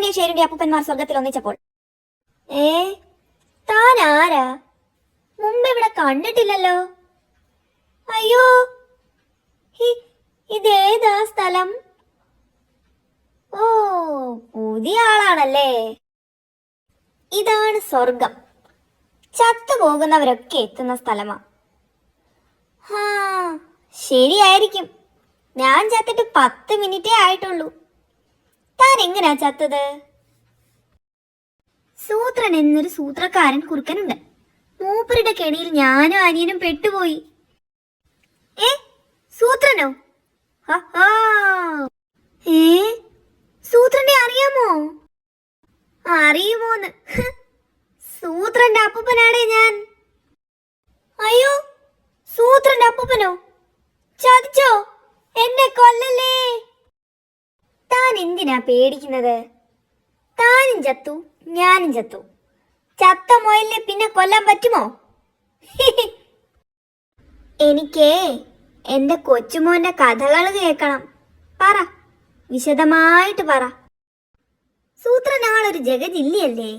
സൂത്രന്റെ ഷേരുന്റെ അപ്പൂപ്പന്മാർ സ്വർഗത്തിൽ ഒന്നിച്ചപ്പോൾ. ഏ, താൻ ആരാ? മുമ്പ് ഇവിടെ കണ്ടിട്ടില്ലല്ലോ. അയ്യോ, ഇതേതാ സ്ഥലം? ഓ, പുതിയ ആളാണല്ലേ. ഇതാണ് സ്വർഗം. ചത്തുപോകുന്നവരൊക്കെ എത്തുന്ന സ്ഥലമാ. ഹാ, ശരിയായിരിക്കും. ഞാൻ ചത്തിട്ട് 10 മിനിറ്റേ ആയിട്ടുള്ളൂ. താൻ എങ്ങനാ ചത്തത്? സൂത്രൻ എന്നൊരു സൂത്രക്കാരൻ കുറുക്കനുണ്ട്. മൂപ്പരുടെ കെണിയിൽ ഞാനും അനിയനും പെട്ടുപോയി. ഏ, സൂത്രനോ? ഏ, സൂത്രനെ അറിയാമോ? അറിയുമോന്ന്? സൂത്രന്റെ അപ്പൂപ്പനാടേ ഞാൻ. അയ്യോ, സൂത്രന്റെ അപ്പൂപ്പനോ? ചതിച്ചോ? എന്നെ കൊല്ലല്ലേ. താൻ എന്തിനാ പേടിക്കുന്നത്? താനും ചത്തു, ഞാനും ചത്തു. ചത്ത മുയലിനെ പിന്നെ കൊല്ലാൻ പറ്റുമോ? എനിക്കേ എന്റെ കൊച്ചുമോന്റെ കഥകൾ കേൾക്കണം. പറ, വിശദമായിട്ട് പറ. സൂത്രൻ ആളൊരു ജഗജില്ലിയല്ലേ.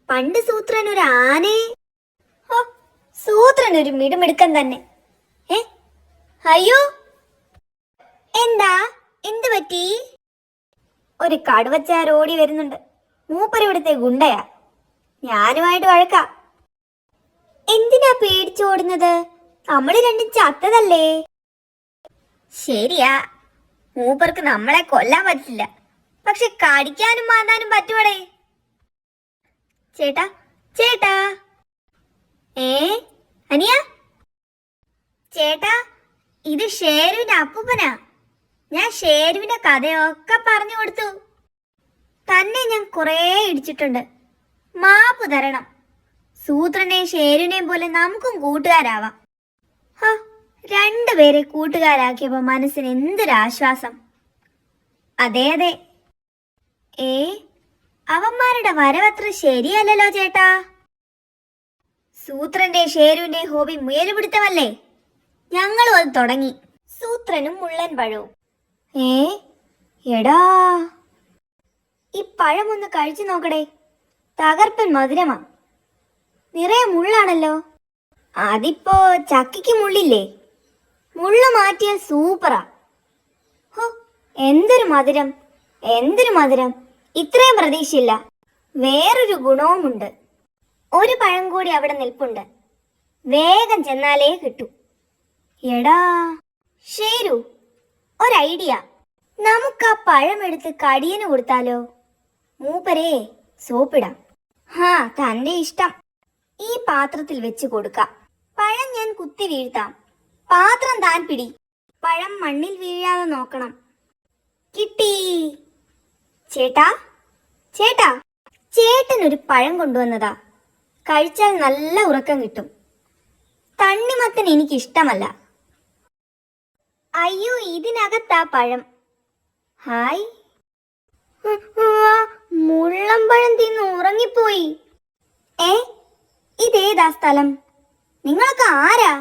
പണ്ട് സൂത്രൻ ഒരു ആനേ. സൂത്രൻ ഒരു മിടുമിടുക്കൻ തന്നെ. അയ്യോ, എന്താ? എന്ത് പറ്റി? ഒരു കടുവച്ചാർ ഓടി വരുന്നുണ്ട്. മൂപ്പർ ഇവിടുത്തെ ഗുണ്ടയാ. ഞാനുമായിട്ട് വഴക്കാ. എന്തിനാ പേടിച്ചോടുന്നത്? നമ്മള് രണ്ടും ചത്തതല്ലേ. ശരിയാ, മൂപ്പർക്ക് നമ്മളെ കൊല്ലാൻ പറ്റില്ല. പക്ഷെ കടിക്കാനും മാന്താനും പറ്റുവടേ. ചേട്ടാ, ചേട്ടാ. അനിയ ചേട്ടാ, ഇത് ഷേരുവിന്റെ അപ്പൂപ്പനാ. ഞാൻ ഷേരുവിന്റെ കഥയൊക്കെ പറഞ്ഞു കൊടുത്തു. തന്നെ ഞാൻ കുറേ ഇടിച്ചിട്ടുണ്ട്. മാപ്പ് തരണം. സൂത്രനെയും ഷേരുവിനെയും പോലെ നമുക്കും കൂട്ടുകാരാവാം. രണ്ടുപേരെ കൂട്ടുകാരാക്കിയപ്പോ മനസ്സിന് എന്തൊരാശ്വാസം. അതെ അതെ. അവന്മാരുടെ വരവത്ര ശരിയല്ലല്ലോ ചേട്ടാ. സൂത്രന്റെ ഷേരുവിന്റെ ഹോബി മുയലുപിടുത്തമല്ലേ. ഞങ്ങളും അത് തുടങ്ങി. സൂത്രനും മുള്ളൻ പഴവും. എടാ, ഈ പഴം ഒന്ന് കഴിച്ചു നോക്കടേ. തകർപ്പൻ മധുരമാ. നിറയെ മുള്ളാണല്ലോ. അതിപ്പോ ചക്കയ്ക്ക് മുള്ളില്ലേ. മുള്ളു മാറ്റിയാൽ സൂപ്പറാ. എന്തൊരു മധുരം, എന്തൊരു മധുരം. ഇത്രയും പ്രതീക്ഷയില്ല. വേറൊരു ഗുണവുമുണ്ട്. ഒരു പഴം കൂടി അവിടെ നിൽപ്പുണ്ട്. വേഗം ചെന്നാലേ കിട്ടൂ. എടാ ഷേരു, ഒരു ഐഡിയ. നമുക്ക് ആ പഴം എടുത്ത് കടിയന് കൊടുത്താലോ? മൂപ്പരേ സോപ്പിടാം. തന്റെ ഇഷ്ടം. ഈ പാത്രത്തിൽ വെച്ച് കൊടുക്കാം. പഴം ഞാൻ കുത്തി വീഴ്ത്താം. പാത്രം താൻ പിടി. പഴം മണ്ണിൽ വീഴാതെ നോക്കണം. കിട്ടി. ചേട്ടാ, ചേട്ടാ, ചേട്ടനൊരു പഴം കൊണ്ടുവന്നതാ. കഴിച്ചാൽ നല്ല ഉറക്കം കിട്ടും. തണ്ണിമത്തൻ എനിക്കിഷ്ടമല്ല. അയ്യോ, ഇതിനകത്താ പഴം. ഹായ്. മുള്ളമ്പഴം തിന്ന് ഉറങ്ങിപ്പോയി. ഇതേതാ സ്ഥലം? നിങ്ങളൊക്കെ ആരാ?